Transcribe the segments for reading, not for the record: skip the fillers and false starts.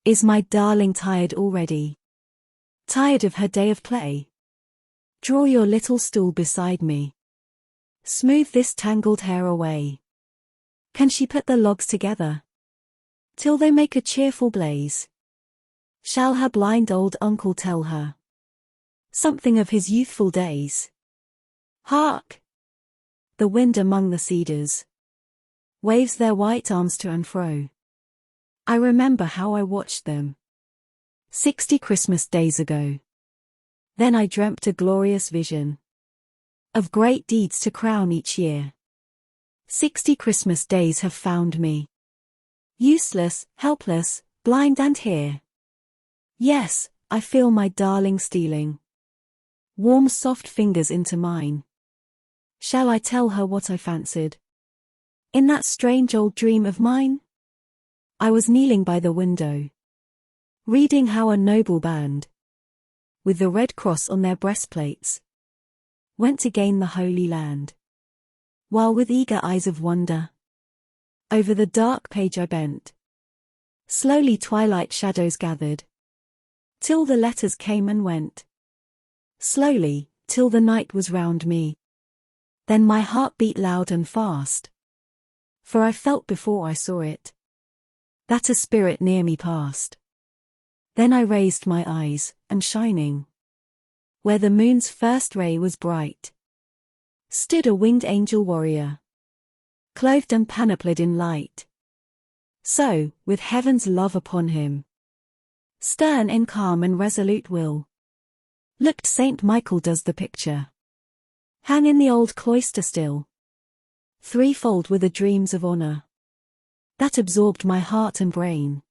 Is my darling tired already? Tired of her day of play? Draw your little stool beside me. Smooth this tangled hair away. Can she put the logs together till they make a cheerful blaze? Shall her blind old uncle tell her something of his youthful days? Hark! The wind among the cedars waves their white arms to and fro. I remember how I watched them 60 Christmas days ago. Then I dreamt a glorious vision of great deeds to crown each year. 60 Christmas days have found me useless, helpless, blind and here. Yes, I feel my darling stealing warm soft fingers into mine. Shall I tell her what I fancied in that strange old dream of mine? I was kneeling by the window, reading how a noble band, with the red cross on their breastplates, went to gain the Holy Land. While with eager eyes of wonder, over the dark page I bent. Slowly twilight shadows gathered, till the letters came and went. Slowly, till the night was round me. Then my heart beat loud and fast, for I felt before I saw it, that a spirit near me passed. Then I raised my eyes, and shining, where the moon's first ray was bright, stood a winged angel warrior, clothed and panoplied in light. So, with heaven's love upon him, stern in calm and resolute will, looked Saint Michael does the picture, hang in the old cloister still, threefold with the dreams of honor, that absorbed my heart and brain.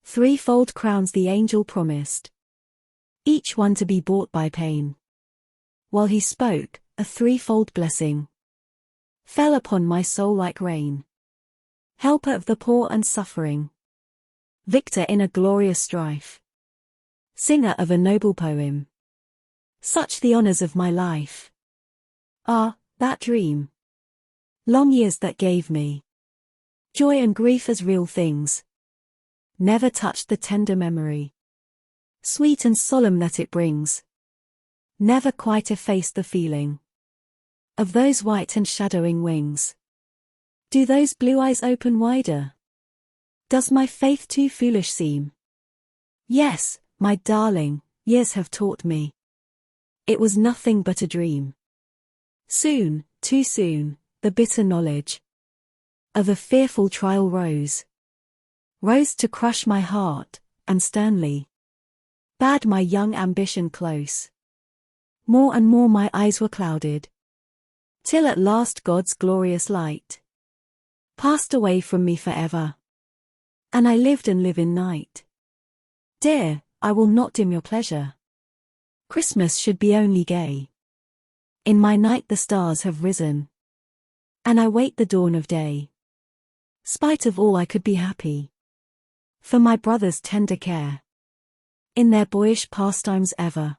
Threefold crowns the angel promised, each one to be bought by pain. While he spoke, a threefold blessing fell upon my soul like rain. Helper of the poor and suffering, victor in a glorious strife, singer of a noble poem, such the honors of my life. Ah, that dream! Long years that gave me joy and grief as real things, never touched the tender memory, sweet and solemn that it brings, never quite effaced the feeling of those white and shadowing wings. Do those blue eyes open wider? Does my faith too foolish seem? Yes, my darling, years have taught me it was nothing but a dream. Soon, too soon, the bitter knowledge of a fearful trial rose to crush my heart, and sternly bade my young ambition close. More and more my eyes were clouded, till at last God's glorious light passed away from me forever, and I lived and live in night. Dear, I will not dim your pleasure. Christmas should be only gay. In my night the stars have risen, and I wait the dawn of day. Spite of all I could be happy, for my brother's tender care, in their boyish pastimes ever,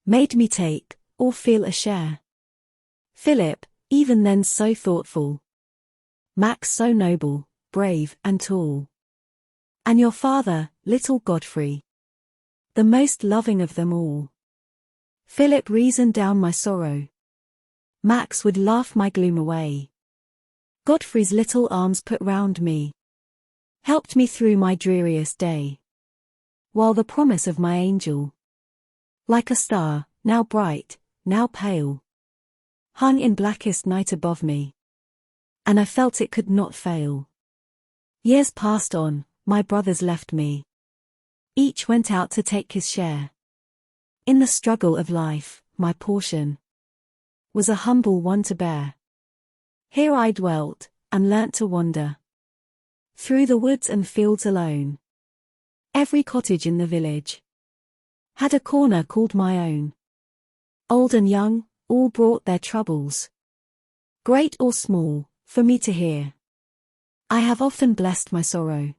made me take, or feel a share. Philip, even then so thoughtful, Max so noble, brave, and tall, and your father, little Godfrey, the most loving of them all. Philip reasoned down my sorrow, Max would laugh my gloom away. Godfrey's little arms put round me, helped me through my dreariest day, while the promise of my angel, like a star, now bright, now pale, hung in blackest night above me, and I felt it could not fail. Years passed on, my brothers left me, each went out to take his share. In the struggle of life, my portion was a humble one to bear. Here I dwelt, and learnt to wander through the woods and fields alone. Every cottage in the village had a corner called my own. Old and young, all brought their troubles, great or small, for me to hear. I have often blessed my sorrow,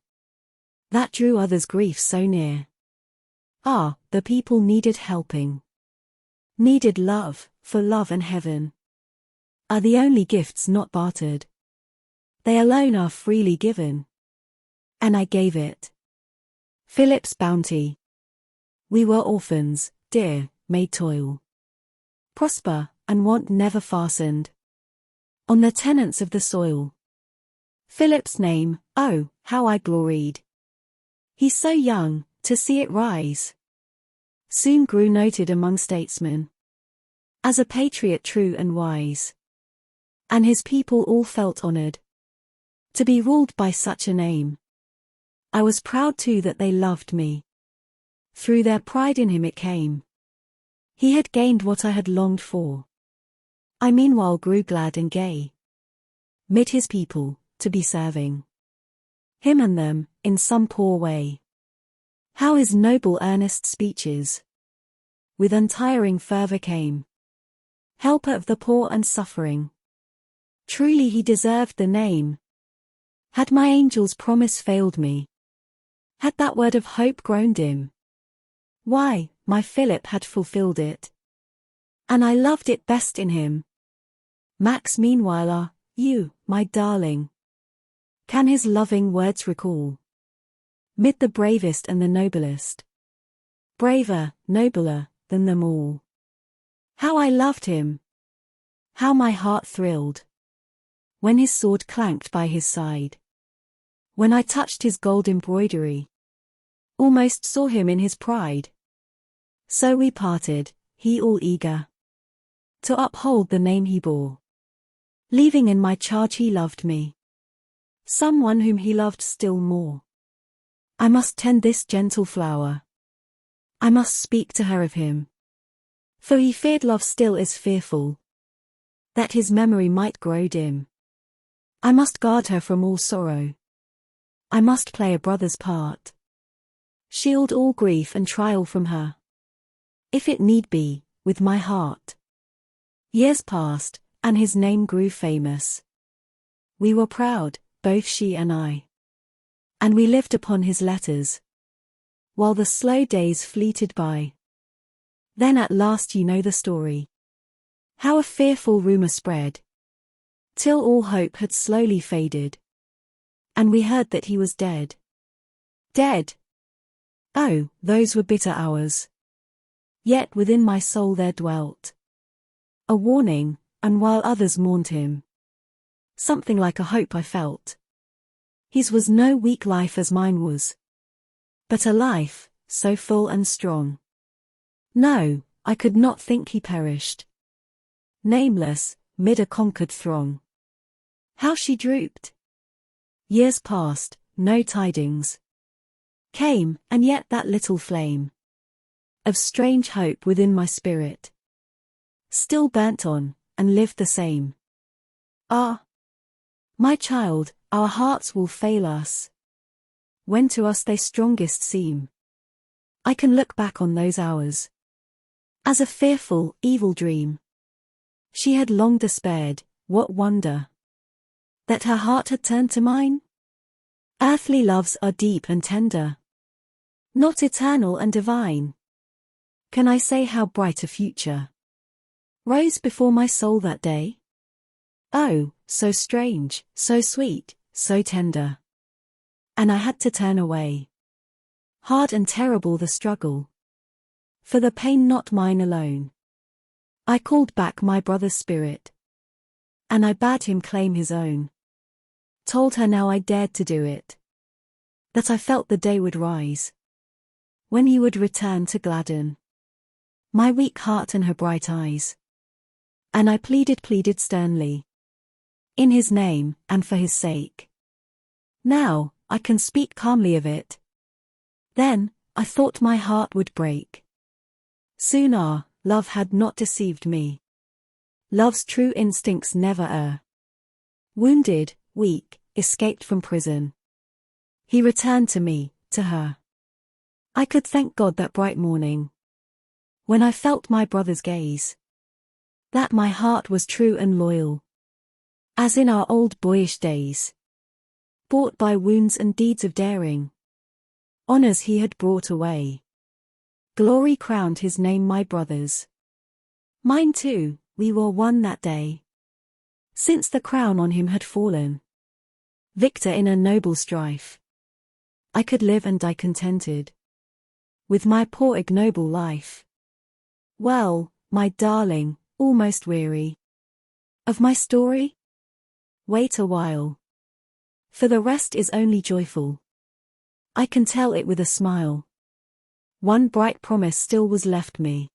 that drew others' grief so near. Ah, the people needed helping, needed love, for love and heaven are the only gifts not bartered. They alone are freely given, and I gave it. Philip's bounty. We were orphans, dear, made toil. Prosper, and want never fastened on the tenants of the soil. Philip's name, oh, how I gloried. He's so young, to see it rise. Soon grew noted among statesmen as a patriot true and wise. And his people all felt honored to be ruled by such a name. I was proud too that they loved me. Through their pride in him it came. He had gained what I had longed for. I meanwhile grew glad and gay. Mid his people, to be serving him and them, in some poor way. How his noble earnest speeches with untiring fervor came. Helper of the poor and suffering. Truly he deserved the name. Had my angel's promise failed me? Had that word of hope grown dim? Why, my Philip had fulfilled it. And I loved it best in him. Max meanwhile you, my darling, can his loving words recall? Mid the bravest and the noblest. Braver, nobler, than them all. How I loved him! How my heart thrilled when his sword clanked by his side. When I touched his gold embroidery, almost saw him in his pride. So we parted, he all eager to uphold the name he bore. Leaving in my charge he loved me, someone whom he loved still more. I must tend this gentle flower. I must speak to her of him. For he feared love still is fearful, that his memory might grow dim. I must guard her from all sorrow. I must play a brother's part. Shield all grief and trial from her, if it need be, with my heart. Years passed, and his name grew famous. We were proud, both she and I. And we lived upon his letters, while the slow days fleeted by. Then at last you know the story. How a fearful rumor spread, till all hope had slowly faded. And we heard that he was dead. Dead! Oh, those were bitter hours. Yet within my soul there dwelt a warning, and while others mourned him, something like a hope I felt. His was no weak life as mine was, but a life, so full and strong. No, I could not think he perished, nameless, mid a conquered throng. How she drooped! Years passed, no tidings came, and yet that little flame of strange hope within my spirit still burnt on, and lived the same. Ah, my child, our hearts will fail us when to us they strongest seem. I can look back on those hours as a fearful, evil dream. She had long despaired, what wonder that her heart had turned to mine? Earthly loves are deep and tender, not eternal and divine. Can I say how bright a future rose before my soul that day? Oh, so strange, so sweet, so tender. And I had to turn away. Hard and terrible the struggle, for the pain not mine alone. I called back my brother's spirit, and I bade him claim his own. Told her now I dared to do it, that I felt the day would rise, when he would return to gladden my weak heart and her bright eyes. And I pleaded sternly, in his name, and for his sake. Now, I can speak calmly of it. Then, I thought my heart would break. Soon love had not deceived me. Love's true instincts never err. Wounded, weak, escaped from prison, he returned to me, to her. I could thank God that bright morning, when I felt my brother's gaze, that my heart was true and loyal, as in our old boyish days. Bought by wounds and deeds of daring, honors he had brought away. Glory crowned his name my brother's. Mine too, we were one that day, since the crown on him had fallen. Victor in a noble strife, I could live and die contented with my poor ignoble life. Well, my darling, almost weary of my story? Wait a while, for the rest is only joyful. I can tell it with a smile. One bright promise still was left me,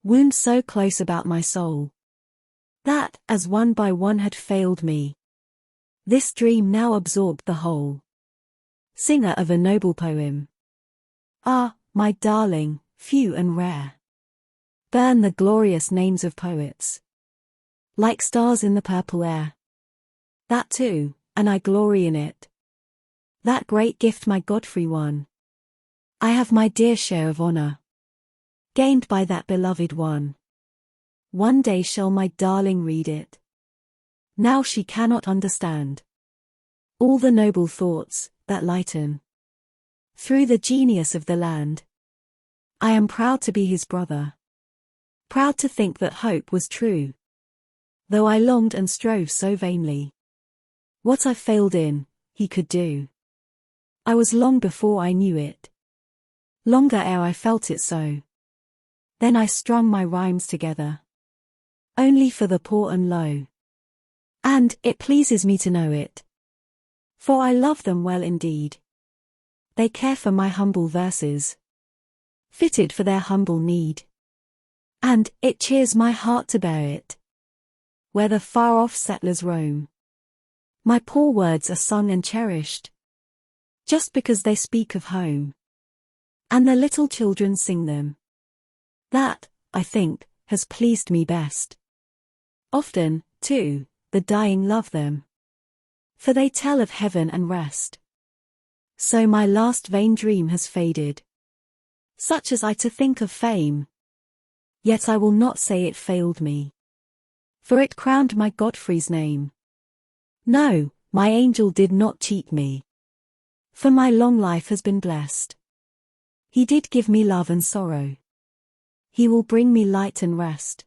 wound so close about my soul, that, as one by one had failed me, this dream now absorbed the whole. Singer of a noble poem. Ah, my darling, few and rare, burn the glorious names of poets, like stars in the purple air. That too, and I glory in it. That great gift my Godfrey won. I have my dear share of honor, gained by that beloved one. One day shall my darling read it. Now she cannot understand all the noble thoughts that lighten through the genius of the land. I am proud to be his brother, proud to think that hope was true, though I longed and strove so vainly. What I failed in, he could do. I was long before I knew it, longer ere I felt it so. Then I strung my rhymes together, only for the poor and low. And it pleases me to know it, for I love them well indeed. They care for my humble verses, fitted for their humble need. And it cheers my heart to bear it, where the far-off settlers roam. My poor words are sung and cherished, just because they speak of home. And the little children sing them. That, I think, has pleased me best. Often, too, the dying love them, for they tell of heaven and rest. So my last vain dream has faded, such as I to think of fame. Yet I will not say it failed me, for it crowned my Godfrey's name. No, my angel did not cheat me, for my long life has been blessed. He did give me love and sorrow. He will bring me light and rest.